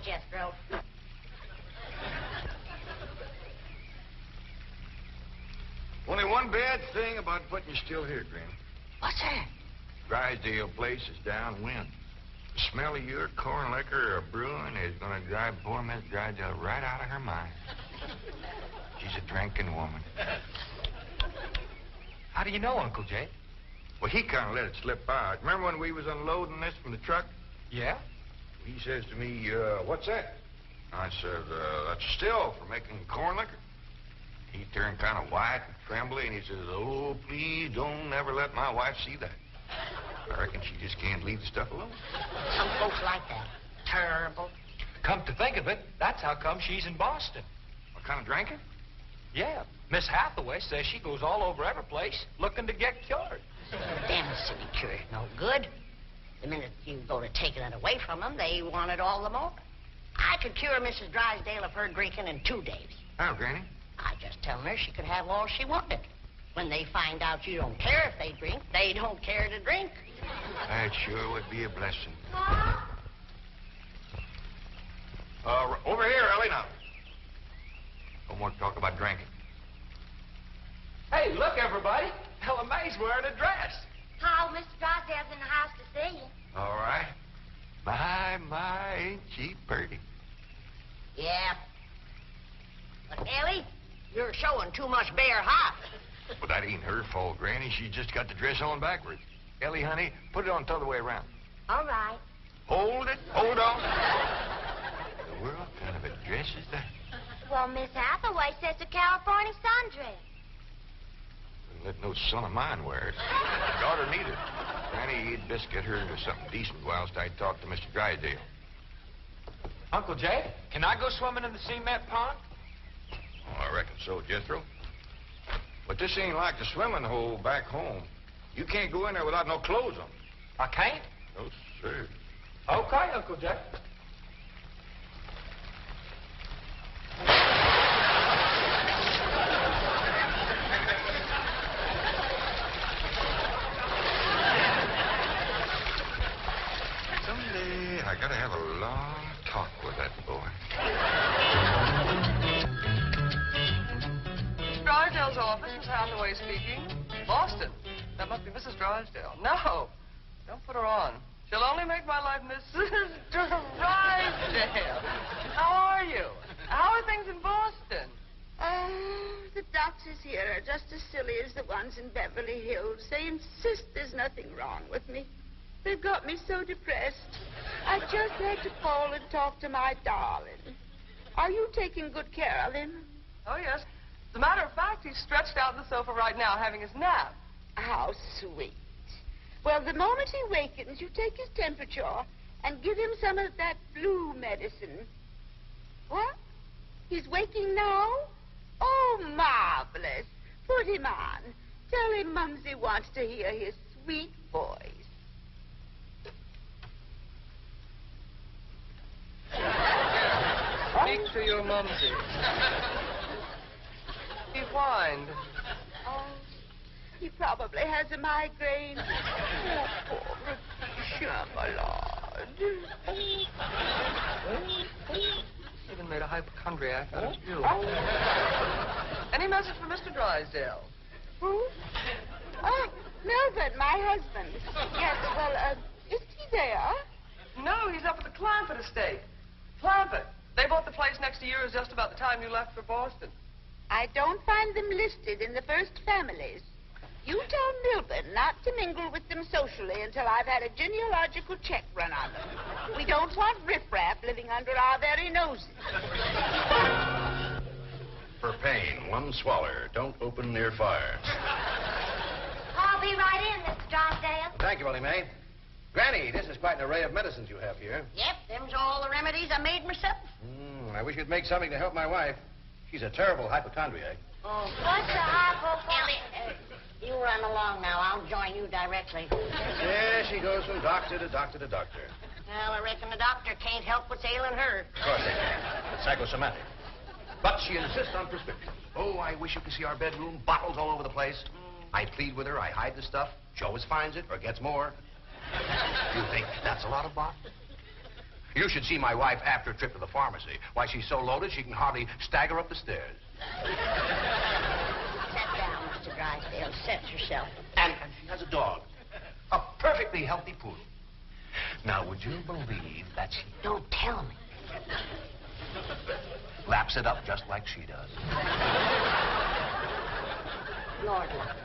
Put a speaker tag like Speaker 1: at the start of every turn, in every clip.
Speaker 1: Jethro.
Speaker 2: Only one bad thing about putting you still here, Granny.
Speaker 1: What's that?
Speaker 2: Drysdale place is downwind. The smell of your corn liquor or brewing is going to drive poor Miss Drysdale right out of her mind. She's a drinking woman.
Speaker 3: How do you know, Uncle Jay?
Speaker 2: Well, he kind of let it slip out. Remember when we was unloading this from the truck?
Speaker 3: Yeah?
Speaker 2: He says to me, what's that? I said, that's a still for making corn liquor. He turned kind of white and trembly, and he says, oh, please don't ever let my wife see that. I reckon she just can't leave the stuff alone.
Speaker 1: Some folks like that. Terrible.
Speaker 3: Come to think of it, that's how come she's in Boston.
Speaker 2: What kind of drinking?
Speaker 3: Yeah. Miss Hathaway says she goes all over every place looking to get cured.
Speaker 1: Them city cures no good. The minute you go to taking it away from them, they want it all the more. I could cure Mrs. Drysdale of her drinking in 2 days.
Speaker 2: How, Granny?
Speaker 1: I just tell her she could have all she wanted. When they find out you don't care if they drink, they don't care to drink.
Speaker 2: That sure would be a blessing. Over here, Ellie, now. No more talk about drinking.
Speaker 3: Hey, look, everybody. Ella Mae's wearing a dress.
Speaker 4: How, Mr. Drysdale's in the house to see you.
Speaker 2: All right. My, ain't she pretty?
Speaker 1: Yeah. But, Ellie, you're showing too much bare hop.
Speaker 2: Well, that ain't her fault, Granny. She just got the dress on backwards. Ellie, honey, put it on the other way around.
Speaker 4: All right.
Speaker 2: Hold it. Hold on. The world kind of a dress is that?
Speaker 4: Well, Miss Hathaway says a California sundress.
Speaker 2: Wouldn't let no son of mine wear it. Daughter neither. Granny, you'd best get her into something decent whilst I talk to Mr. Drysdale.
Speaker 3: Uncle Jay, can I go swimming in the cement pond?
Speaker 2: Oh, I reckon so, Jethro. But this ain't like the swimming hole back home. You can't go in there without no clothes on.
Speaker 3: I can't?
Speaker 2: No, sir.
Speaker 3: Okay, Uncle Jay.
Speaker 2: Someday I gotta have a long talk with that boy.
Speaker 5: Drysdale's office, Miss Hathaway speaking. Boston. That must be Mrs. Drysdale. No, don't put her on. She'll only make my life Mrs. Drysdale. How are you? How are things in Boston?
Speaker 6: The doctors here are just as silly as the ones in Beverly Hills. They insist there's nothing wrong with me. They've got me so depressed. I just had to call and talk to my darling. Are you taking good care of him?
Speaker 5: Oh, yes. As a matter of fact, he's stretched out on the sofa right now having his nap.
Speaker 6: How sweet. Well, the moment he wakens, you take his temperature and give him some of that flu medicine. What? He's waking now? Oh, marvelous. Put him on. Tell him Mumsy wants to hear his sweet voice.
Speaker 5: Speak to your mumsy. He whined.
Speaker 6: Oh, he probably has a migraine. Oh, poor Chamalade.
Speaker 5: Even made a hypochondriac out of you. Any message for Mr. Drysdale?
Speaker 6: Who? Oh, Melvin, my husband. Yes, well, is he there?
Speaker 5: No, he's up at the Clampett estate. Clampett. They bought the place next to yours just about the time you left for Boston.
Speaker 6: I don't find them listed in the first families. You tell Milburn not to mingle with them socially until I've had a genealogical check run on them. We don't want riffraff living under our very noses.
Speaker 7: For pain, one swaller. Don't open near fire.
Speaker 4: I'll be right in, Mr. Drysdale.
Speaker 7: Thank you, Ellie Mae. Granny, this is quite an array of medicines you have here.
Speaker 1: Yep, them's all the remedies I made myself.
Speaker 7: I wish you'd make something to help my wife. She's a terrible hypochondriac.
Speaker 1: Oh,
Speaker 4: What's a hypochondriac?
Speaker 1: Ellie, you run along now. I'll join you directly.
Speaker 7: There she goes from doctor to doctor to doctor.
Speaker 1: Well, I reckon the doctor can't help what's ailing her.
Speaker 7: Of course they can. It's psychosomatic. But she insists on prescriptions. Oh, I wish you could see our bedroom. Bottles all over the place. I plead with her. I hide the stuff. She always finds it or gets more. You think that's a lot of bottles? You should see my wife after a trip to the pharmacy. Why, she's so loaded she can hardly stagger up the stairs.
Speaker 1: Sit down, Mr. Drysdale. Set yourself.
Speaker 7: And she has a dog. A perfectly healthy poodle. Now, would you believe that she
Speaker 1: Don't tell me.
Speaker 7: laps it up just like she does?
Speaker 1: Lord, love.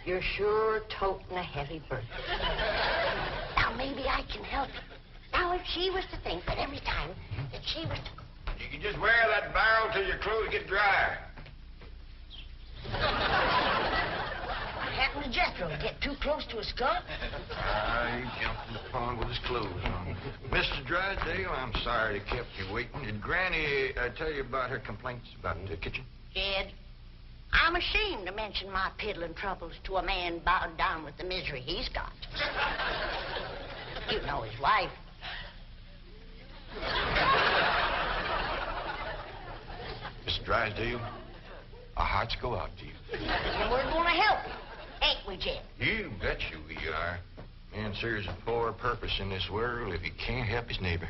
Speaker 1: You're sure toting a heavy burden. Now, maybe I can help you. Now, if she was to think that every time that she was to...
Speaker 2: You can just wear that barrel till your clothes get dry.
Speaker 1: What happened to Jethro? Get too close to a skunk?
Speaker 2: He jumped in the pond with his clothes on. Mr. Drysdale, I'm sorry to kept you waiting. Did Granny tell you about her complaints about the kitchen?
Speaker 1: Jed, I'm ashamed to mention my piddling troubles to a man bowed down with the misery he's got. You know his wife.
Speaker 2: Mr. Drysdale, our hearts go out to you.
Speaker 1: And we're going to help you, ain't we, Jed?
Speaker 2: You bet you we are. Man serves a poor purpose in this world if he can't help his neighbor.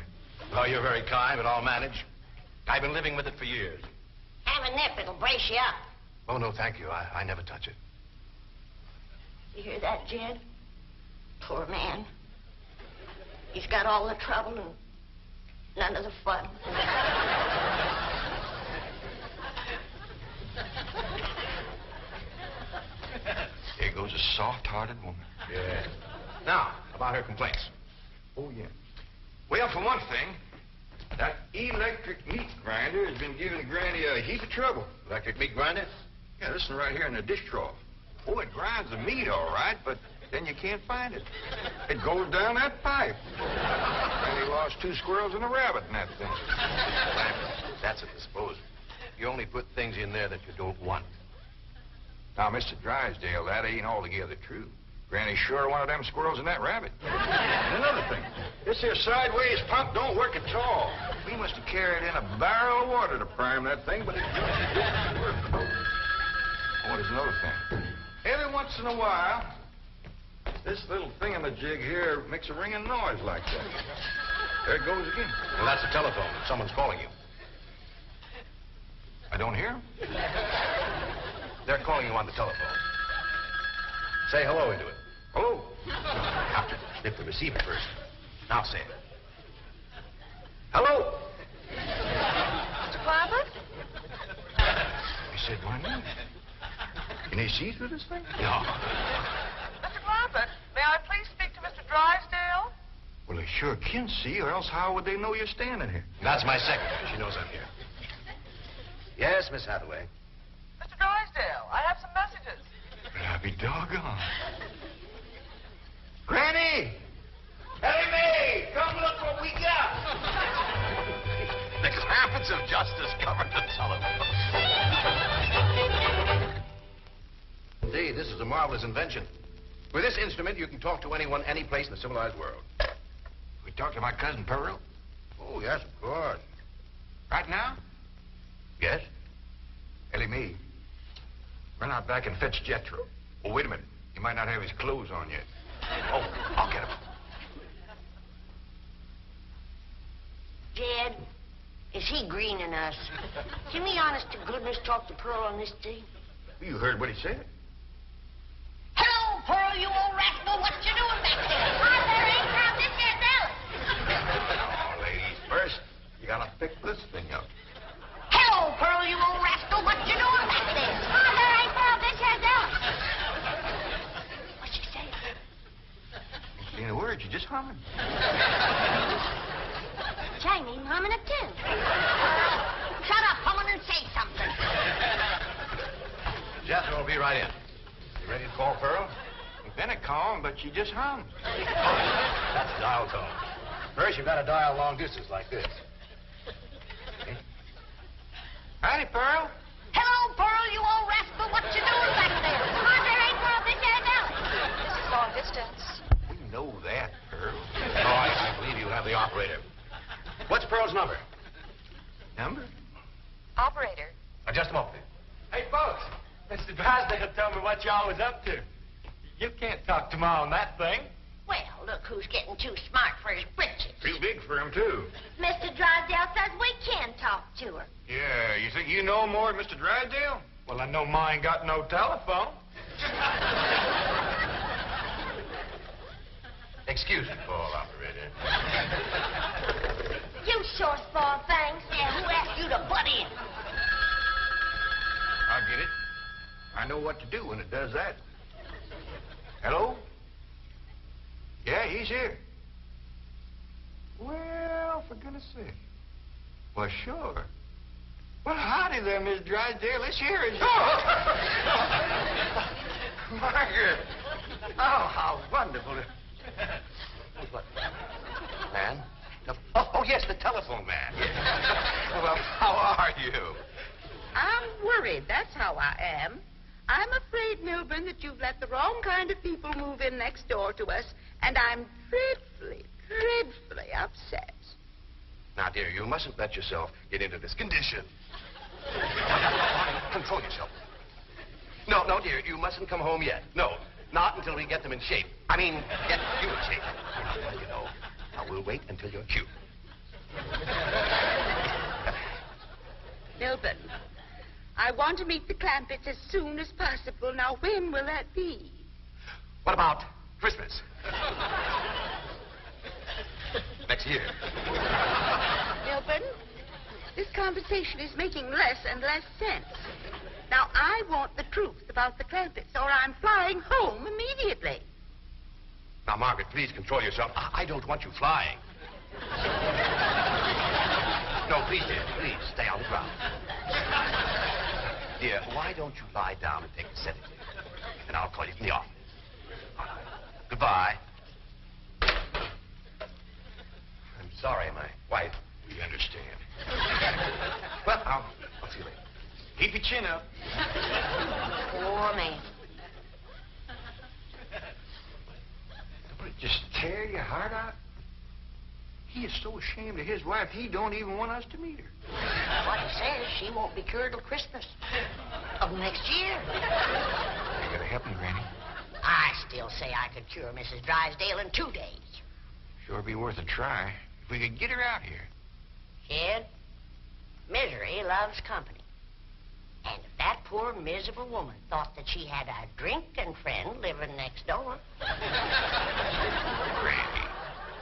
Speaker 7: Oh, you're very kind, but I'll manage. I've been living with it for years.
Speaker 1: Have a nip, it'll brace you up.
Speaker 7: Oh, no, thank you. I never touch it.
Speaker 1: You hear that, Jed? Poor man. He's got all the trouble and none of the fun.
Speaker 2: There goes a soft-hearted woman.
Speaker 7: Yeah. Now, about her complaints.
Speaker 2: Oh, yeah. Well, for one thing, that electric meat grinder has been giving Granny a heap of trouble.
Speaker 7: Electric meat grinder?
Speaker 2: Yeah, this one right here in the dish trough. Oh, it grinds the meat all right, but then you can't find it. It goes down that pipe. Granny lost 2 squirrels and a rabbit in that thing.
Speaker 7: That's a disposal. You only put things in there that you don't want.
Speaker 2: Now, Mr. Drysdale, that ain't altogether true. Granny sure wanted them squirrels and that rabbit. And another thing, this here sideways pump don't work at all. We must have carried in a barrel of water to prime that thing, but it didn't work. Oh, there's another thing. Every once in a while, this little thingamajig here makes a ringing noise like that. There it goes again.
Speaker 7: Well, that's a telephone. Someone's calling you.
Speaker 2: I don't hear him.
Speaker 7: They're calling you on the telephone. Say hello into it.
Speaker 2: Hello.
Speaker 7: You have to snip the receiver first. Now say it. Hello.
Speaker 5: Mr. Clampett?
Speaker 2: He said, my name. Can he see through this thing?
Speaker 7: No.
Speaker 5: Mr. Clampett, may I please speak to Mr. Drysdale?
Speaker 2: Well, they sure can see, or else how would they know you're standing here?
Speaker 7: That's my secretary. She knows I'm here. Yes, Miss Hathaway.
Speaker 5: Mr. Drysdale, I have some messages.
Speaker 2: I'll be doggone. Granny! Ellie Mae! Come look what we got!
Speaker 7: The Clampetts have just discovered the telephone. Indeed, this is a marvelous invention. With this instrument, you can talk to anyone, any place in the civilized world.
Speaker 2: We talk to my cousin Pearl?
Speaker 7: Oh, yes, of course.
Speaker 2: Right now?
Speaker 7: Yes?
Speaker 2: Ellie Mae, run out back and fetch Jethro. Oh, wait a minute. He might not have his clothes on yet.
Speaker 7: Oh, I'll get him.
Speaker 1: Jed, is he greening us? Can we, honest to goodness, talk to Pearl on this thing?
Speaker 2: You heard what he said.
Speaker 1: Hello, Pearl, you old rascal. What you doing back there?
Speaker 4: Hi, there ain't crowd this here belly.
Speaker 2: Now, ladies, first, you gotta pick this thing up.
Speaker 1: Hello, Pearl, you old rascal. What you doing back there?
Speaker 4: Hi, there ain't crowd this here belly.
Speaker 1: What's she saying?
Speaker 2: Ain't saying a word, you're just humming.
Speaker 4: She ain't even humming a tune.
Speaker 1: Shut up, humming, and say something.
Speaker 7: Jethro will be right in. You ready to call Pearl?
Speaker 2: We've been a calm, but she just hums.
Speaker 7: That's a dial tone. First, you've got to dial long distance like this. Okay.
Speaker 2: Howdy, Pearl.
Speaker 1: Hello, Pearl, you old rascal. What you doing back there?
Speaker 4: Hi, there ain't crowd this here belly.
Speaker 5: This is long distance.
Speaker 2: We know that, Pearl.
Speaker 7: Oh, I can't believe you have the operator. What's Pearl's number?
Speaker 2: Number?
Speaker 5: Operator.
Speaker 7: Just a moment.
Speaker 3: Hey, folks, Mr. Drysdale told me what y'all was up to. You can't talk to Ma on that thing.
Speaker 1: Well, look who's getting too smart for his britches.
Speaker 2: Too big for him, too.
Speaker 4: Mr. Drysdale says we can talk to her.
Speaker 2: Yeah, you think you know more than Mr. Drysdale?
Speaker 3: Well, I know mine got no telephone.
Speaker 7: Excuse me, Paul, operator.
Speaker 4: You sure spoil things.
Speaker 1: Yeah, who asked you to butt in?
Speaker 2: I get it. I know what to do when it does that. Hello? Yeah, he's here. Well, for goodness sake. Well, sure. Well, howdy there, Miss Drysdale. Let's hear it.
Speaker 7: Margaret! Oh, how wonderful. What? Man? Oh, yes, the telephone man. Well, how are you?
Speaker 6: I'm worried, that's how I am. I'm afraid, Milburn, that you've let the wrong kind of people move in next door to us, and I'm dreadfully upset.
Speaker 7: Now, dear, you mustn't let yourself get into this condition. Control yourself. No, dear, you mustn't come home yet. No, not until we get them in shape. I mean, get you in shape. You know, now we'll wait until you're cute.
Speaker 6: Milburn, I want to meet the Clampetts as soon as possible. Now, when will that be?
Speaker 7: What about Christmas? Next year.
Speaker 6: Milburn, this conversation is making less and less sense. Now, I want the truth about the Clampetts, or I'm flying home immediately.
Speaker 7: Now, Margaret, please control yourself. I don't want you flying. No, please, dear, please, stay on the ground. Dear, why don't you lie down and take a sedative? And I'll call you from the office. Goodbye. I'm sorry, my wife.
Speaker 2: We understand.
Speaker 7: Well, I'll see you later.
Speaker 2: Keep your chin up.
Speaker 1: Poor man.
Speaker 2: Would it just tear your heart out? He is so ashamed of his wife, he don't even want us to meet her.
Speaker 1: What he says, she won't be cured till Christmas of next year.
Speaker 2: You gotta help me, Granny.
Speaker 1: I still say I could cure Mrs. Drysdale in 2 days.
Speaker 2: Sure be worth a try. If we could get her out here.
Speaker 1: Kid, misery loves company. And if that poor, miserable woman thought that she had a drinking friend living next door...
Speaker 2: Granny,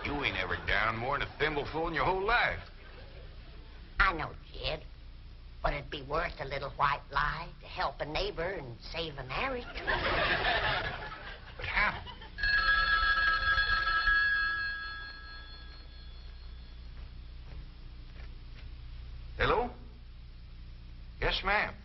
Speaker 2: you ain't ever down more than a thimbleful in your whole life.
Speaker 1: I know, kid. But it'd be worth a little white lie to help a neighbor and save a marriage.
Speaker 2: But how? Hello? Yes, ma'am.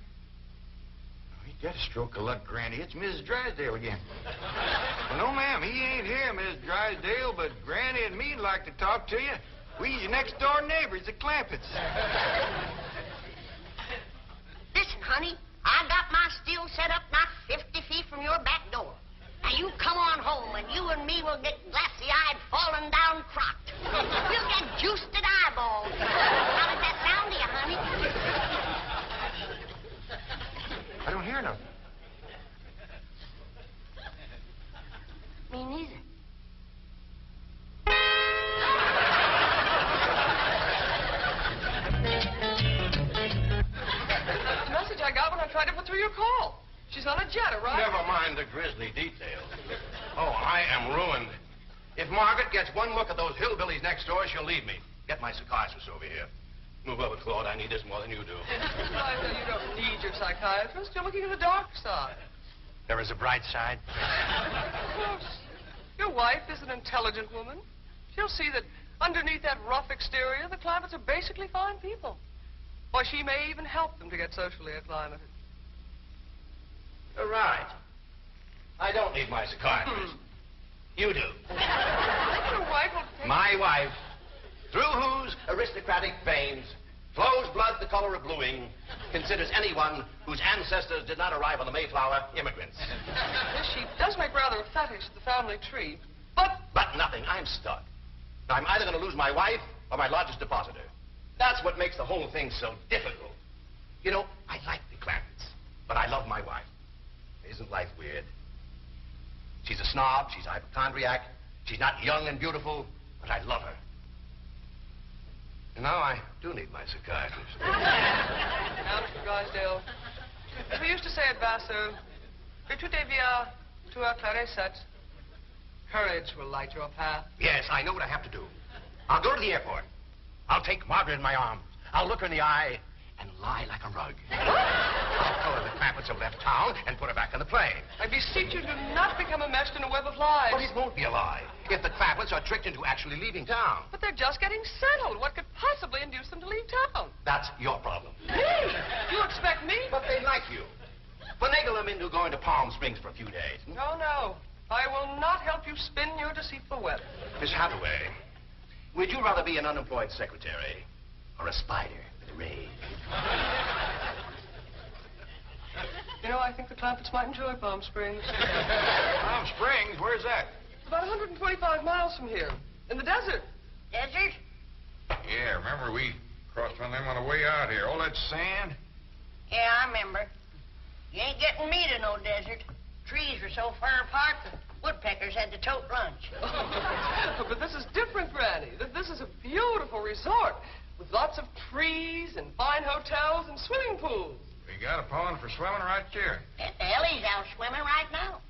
Speaker 2: Oh, you got a stroke of luck, Granny. It's Mrs. Drysdale again. Well, no, ma'am, he ain't here, Mrs. Drysdale, but Granny and me'd like to talk to you. We's your next-door neighbors, the Clampetts.
Speaker 1: Listen, honey, I got my still set up not 50 feet from your back door. Now, you come on home, and you and me will get glassy-eyed, falling down crocked. We'll get juiced at eyeballs. How does that sound to you, honey?
Speaker 2: I don't hear nothing.
Speaker 1: Me neither.
Speaker 5: That's the message I got when I tried to put through your call. She's on a jet, right?
Speaker 7: Never mind the grisly details. Oh, I am ruined. If Margaret gets one look at those hillbillies next door, she'll leave me. Get my psychiatrist over here. Move over, Claude. I need this more than you do.
Speaker 5: Drysdale, you don't need your psychiatrist. You're looking at the dark side.
Speaker 3: There is a bright side.
Speaker 5: Of course. Your wife is an intelligent woman. She'll see that underneath that rough exterior, the Clampetts are basically fine people. Or she may even help them to get socially acclimated.
Speaker 7: You're right. I don't need my psychiatrist. You do.
Speaker 5: Your wife will take...
Speaker 7: My wife, through whose aristocratic veins flows blood the color of bluing, considers anyone whose ancestors did not arrive on the Mayflower immigrants.
Speaker 5: Yes, she does make rather a fetish at the family tree, but...
Speaker 7: But nothing. I'm stuck. Now, I'm either going to lose my wife or my largest depositor. That's what makes the whole thing so difficult. You know, I like the Clampetts, but I love my wife. Isn't life weird? She's a snob, she's a hypochondriac, She's not young and beautiful, but I love her. And now I do need my psychiatrist.
Speaker 5: Now, Mr. Drysdale, as we used to say at Vassar, tout devient tout éclairé. Courage will light your path.
Speaker 7: Yes, I know what I have to do. I'll go to the airport. I'll take Margaret in my arms. I'll look her in the eye and lie like a rug. I'll tell her the Clampetts have left town and put her back on the plane.
Speaker 5: I beseech you, do not become enmeshed in a web of lies.
Speaker 7: But it won't be a lie if the Clampetts are tricked into actually leaving town.
Speaker 5: But they're just getting settled. What could possibly induce them to leave town?
Speaker 7: That's your problem.
Speaker 5: Me? You expect me?
Speaker 7: But they like you. Finagle them into going to Palm Springs for a few days.
Speaker 5: No, no. I will not help you spin your deceitful web.
Speaker 7: Miss Hathaway, would you rather be an unemployed secretary or a spider with a rage?
Speaker 5: You know, I think the Clampetts might enjoy Palm Springs.
Speaker 2: Palm Springs? Where's that?
Speaker 5: About 125 miles from here. In the desert.
Speaker 1: Desert?
Speaker 2: Yeah, remember we crossed one of them on the way out here. All that sand?
Speaker 1: Yeah, I remember. You ain't getting me to no desert. Trees were so far apart, the woodpeckers had to tote lunch.
Speaker 5: But this is different, Granny. This is a beautiful resort with lots of trees and fine hotels and swimming pools.
Speaker 2: We got a pond for swimming right there.
Speaker 1: Ellie's out swimming right now.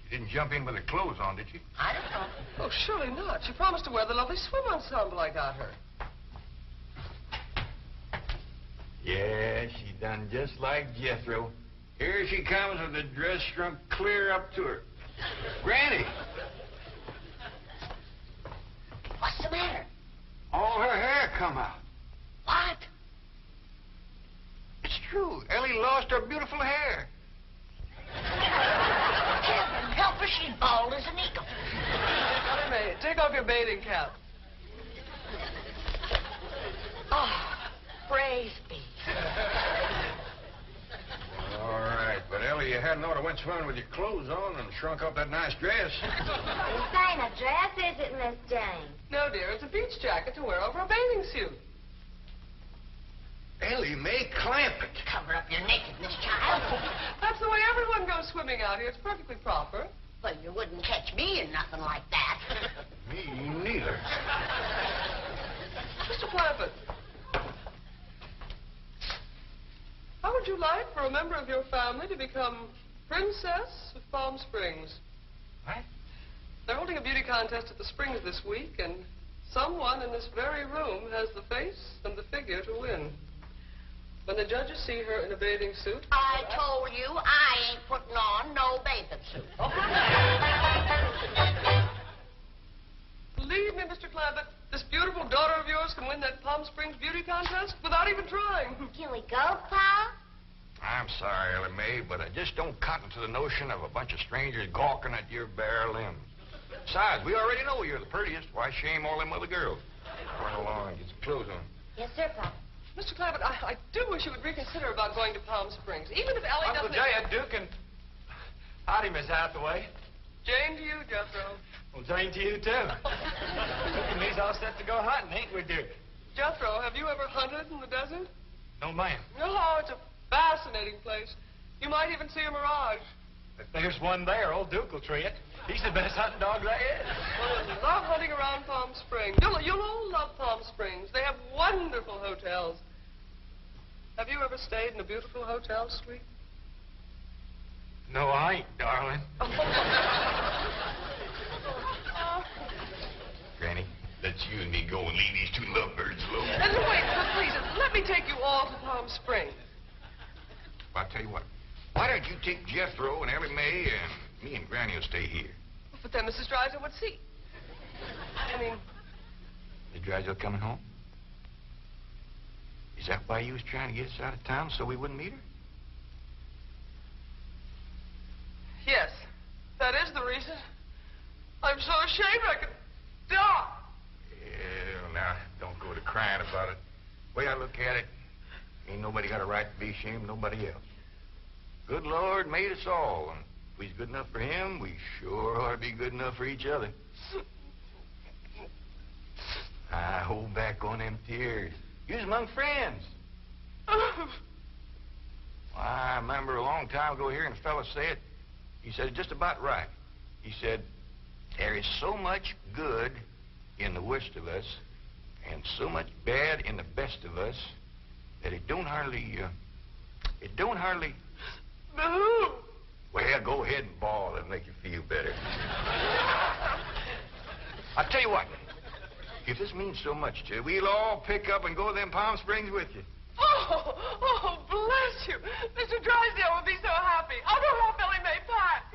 Speaker 2: You didn't jump in with her clothes on, did you?
Speaker 1: I don't know.
Speaker 5: Oh, surely not. She promised to wear the lovely swim ensemble I got her.
Speaker 2: Yeah, she done just like Jethro. Here she comes with the dress shrunk clear up to her. Granny!
Speaker 1: What's the matter?
Speaker 2: All her hair come out.
Speaker 1: What?
Speaker 2: It's true. Ellie lost her beautiful hair.
Speaker 1: Heaven help her, she's bald as an eagle.
Speaker 5: Ellie Mae, take off your bathing cap.
Speaker 1: Oh, praise be.
Speaker 2: All right, but Ellie, you hadn't ought to went swimming with your clothes on and shrunk up that nice dress.
Speaker 4: This ain't a dress, is it, Miss Jane?
Speaker 5: No, dear, it's a beach jacket to wear over a bathing suit.
Speaker 2: Ellie Mae Clampett.
Speaker 1: Cover up your nakedness, child.
Speaker 5: That's the way everyone goes swimming out here. It's perfectly proper.
Speaker 1: Well, you wouldn't catch me in nothing like that.
Speaker 2: Me neither.
Speaker 5: Mr. Clampett, how would you like for a member of your family to become Princess of Palm Springs?
Speaker 3: What?
Speaker 5: They're holding a beauty contest at the Springs this week, and someone in this very room has the face and the figure to win. When the judges see her in a bathing suit...
Speaker 1: I told you I ain't putting on no bathing suit.
Speaker 5: Believe me, Mr. Clampett, this beautiful daughter of yours can win that Palm Springs beauty contest without even trying.
Speaker 4: Can we go, Pa?
Speaker 2: I'm sorry, Ellie Mae, but I just don't cotton to the notion of a bunch of strangers gawking at your bare limbs. Besides, we already know you're the prettiest. Why shame all them other girls? Run along and get some clothes on.
Speaker 4: Yes, sir, Pa.
Speaker 5: Mr. Clampett, I do wish you would reconsider about going to Palm Springs, even if Ellie
Speaker 3: Uncle
Speaker 5: doesn't...
Speaker 3: Jay, Duke, and... Howdy, Miss Hathaway.
Speaker 5: Jane to you, Jethro.
Speaker 3: Well, Jane to you, too. Duke and me's all set to go hunting, ain't we, Duke?
Speaker 5: Jethro, have you ever hunted in the desert?
Speaker 3: No, ma'am.
Speaker 5: No, it's a fascinating place. You might even see a mirage.
Speaker 3: If there's one there, old Duke will tree it. He's the best hunting dog there is.
Speaker 5: Well, I love hunting around Palm Springs. You'll all love Palm Springs. They have wonderful hotels. Have you ever stayed in a beautiful hotel suite?
Speaker 3: No, I ain't, darling.
Speaker 2: Granny, let's you and me go and leave these two lovebirds alone.
Speaker 5: And wait, please, let me take you all to Palm Springs.
Speaker 2: I'll tell you what. Why don't you take Jethro and Ellie Mae and me and Granny will stay here?
Speaker 5: But then Mrs. Drysdale would see. I mean...
Speaker 2: Is Drysdale coming home? Is that why you was trying to get us out of town, so we wouldn't meet her?
Speaker 5: Yes, that is the reason. I'm so ashamed I could die.
Speaker 2: Yeah, now, don't go to crying about it. The way I look at it, ain't nobody got a right to be ashamed of nobody else. Good Lord made us all, and if we's good enough for him, we sure ought to be good enough for each other. I hold back on them tears. You's among friends. I remember a long time ago hearing a fella say it. He said it just about right. He said, There is so much good in the worst of us and so much bad in the best of us that it don't hardly...
Speaker 5: Boo!
Speaker 2: Well, go ahead and bawl. It'll make you feel better. I'll tell you what. If this means so much to you, we'll all pick up and go to them Palm Springs with you.
Speaker 5: Oh, bless you. Mr. Drysdale would be so happy. I'll go help Billy May pack.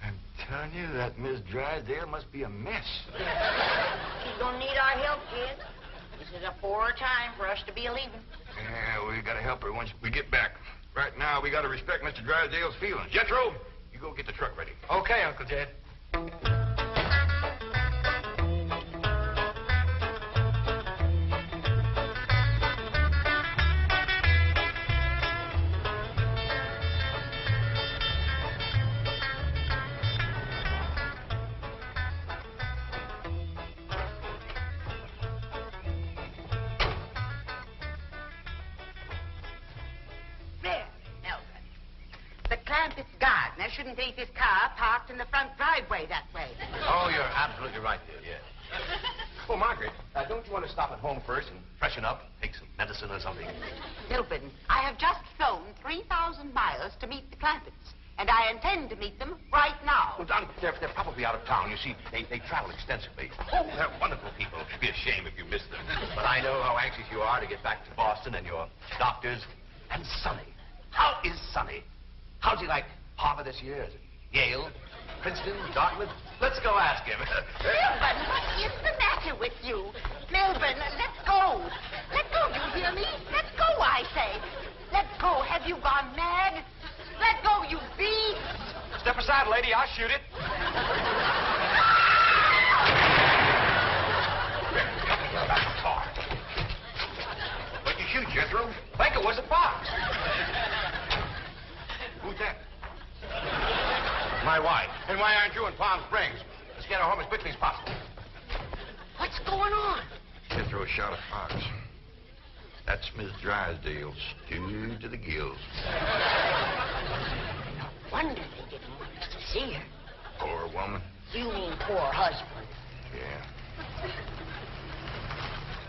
Speaker 2: I'm telling you, that Miss Drysdale must be a mess.
Speaker 1: She's gonna need our help, kid. This is a poor time for us to be leaving.
Speaker 2: Yeah, we gotta help her once we get back. Right now, we gotta respect Mr. Drysdale's feelings. Jethro, you go get the truck ready.
Speaker 3: Okay, Uncle Jed.
Speaker 6: There, Melvin. The Clampetts gardener shouldn't leave his car parked in the front driveway that way.
Speaker 7: Oh, you're absolutely right, dear, yes. Oh, Margaret, don't you want to stop at home first and freshen up, take some medicine or something?
Speaker 6: Milburn, I have just flown 3,000 miles to meet the Clampetts, and I intend to meet them right now.
Speaker 7: Well, Don, they're probably out of town. You see, they travel extensively. Oh, they're wonderful people. It'd be a shame if you missed them. But I know how anxious you are to get back to Boston and your doctors. And Sonny. How is Sonny? How's he like Harvard this year? Is it Yale? Princeton? Dartmouth? Let's go ask him.
Speaker 6: Milburn, what is the matter with you? Milburn, let go. Let go, you hear me? Let go, I say. Let go. Have you gone mad? Let go, you beast.
Speaker 3: Step aside, lady. I'll shoot it.
Speaker 2: What'd you shoot, Jethro?
Speaker 3: I think it was a fox.
Speaker 2: Who's that?
Speaker 7: My wife. And why aren't you in Palm Springs? Let's get her home as quickly as possible.
Speaker 1: What's going on?
Speaker 2: Jethro shot a fox. That's Miss Drysdale, stewed to the gills.
Speaker 1: No wonder they didn't want us to see her.
Speaker 2: Poor woman.
Speaker 1: You mean poor husband.
Speaker 2: Yeah.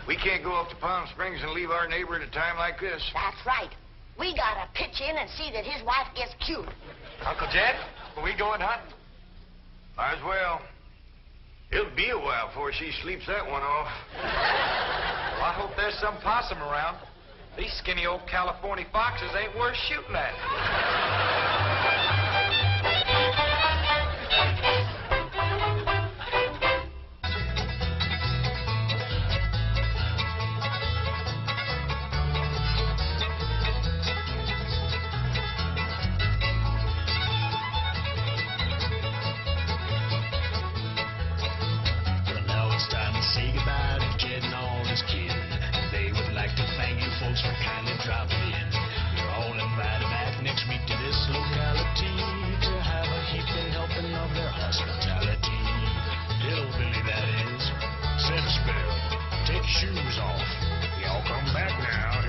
Speaker 2: We can't go up to Palm Springs and leave our neighbor at a time like this.
Speaker 1: That's right. We gotta pitch in and see that his wife gets cured.
Speaker 3: Uncle Jed, are we going hunting?
Speaker 2: Might as well. It'll be a while before she sleeps that one off.
Speaker 3: Well, I hope there's some possum around. These skinny old California foxes ain't worth shooting at.
Speaker 8: For kindly dropping in. You're all invited back next week to this locality to have a heaping helping of their hospitality. Hillbilly, that is. Set a spell. Take your shoes off. Y'all come back now.